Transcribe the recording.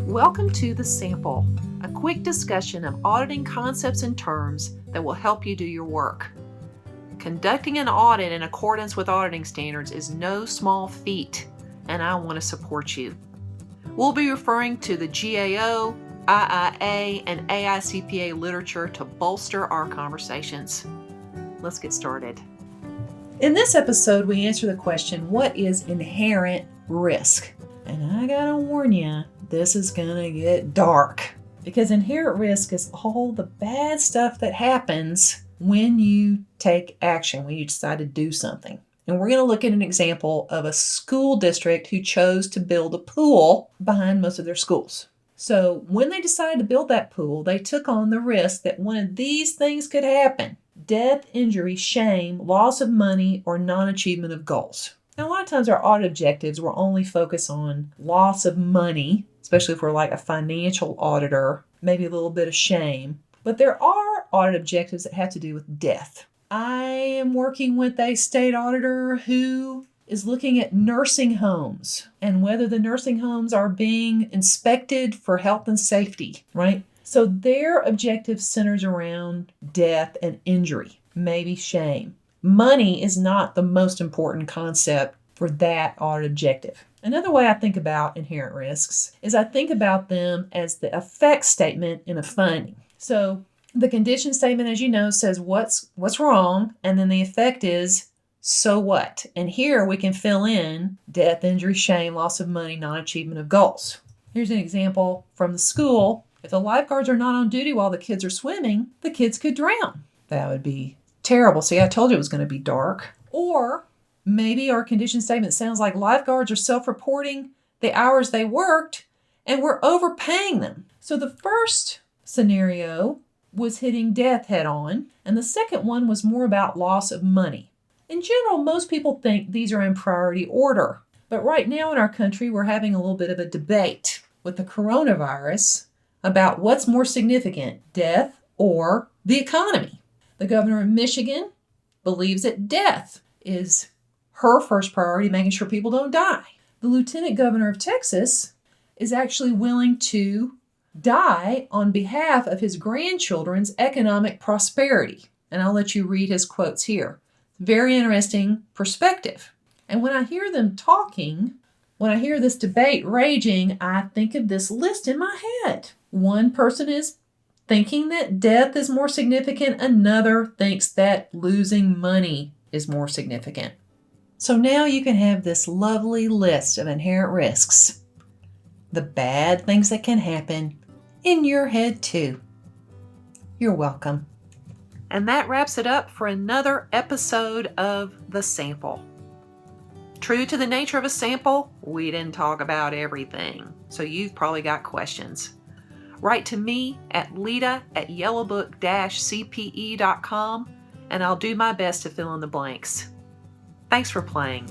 Welcome to The Sample, a quick discussion of auditing concepts and terms that will help you do your work. Conducting an audit in accordance with auditing standards is no small feat, and I want to support you. We'll be referring to the GAO, IIA, and AICPA literature to bolster our conversations. Let's get started. In this episode, we answer the question, what is inherent risk? And I gotta warn you, this is gonna get dark. Because inherent risk is all the bad stuff that happens when you take action, when you decide to do something. And we're gonna look at an example of a school district who chose to build a pool behind most of their schools. So when they decided to build that pool, they took on the risk that one of these things could happen: death, injury, shame, loss of money, or non-achievement of goals. Now, a lot of times our audit objectives will only focus on loss of money, especially if we're like a financial auditor, maybe a little bit of shame. But there are audit objectives that have to do with death. I am working with a state auditor who is looking at nursing homes and whether the nursing homes are being inspected for health and safety, right? So their objective centers around death and injury, maybe shame. Money is not the most important concept for that audit objective. Another way I think about inherent risks is I think about them as the effect statement in a finding. So the condition statement, as you know, says what's wrong, and then the effect is so what? And here we can fill in death, injury, shame, loss of money, non-achievement of goals. Here's an example from the school. If the lifeguards are not on duty while the kids are swimming, the kids could drown. That would be terrible. See, I told you it was going to be dark. Or maybe our condition statement sounds like lifeguards are self-reporting the hours they worked and we're overpaying them. So the first scenario was hitting death head on, and the second one was more about loss of money. In general, most people think these are in priority order. But right now in our country, we're having a little bit of a debate with the coronavirus about what's more significant, death or the economy. The governor of Michigan believes that death is her first priority, making sure people don't die. The lieutenant governor of Texas is actually willing to die on behalf of his grandchildren's economic prosperity. And I'll let you read his quotes here. Very interesting perspective. And when I hear them talking, when I hear this debate raging, I think of this list in my head. One person is thinking that death is more significant. Another thinks that losing money is more significant. So now you can have this lovely list of inherent risks. The bad things that can happen in your head too. You're welcome. And that wraps it up for another episode of The Sample. True to the nature of a sample, we didn't talk about everything. So you've probably got questions. Write to me at Leita@Yellowbook-CPE.com, and I'll do my best to fill in the blanks. Thanks for playing.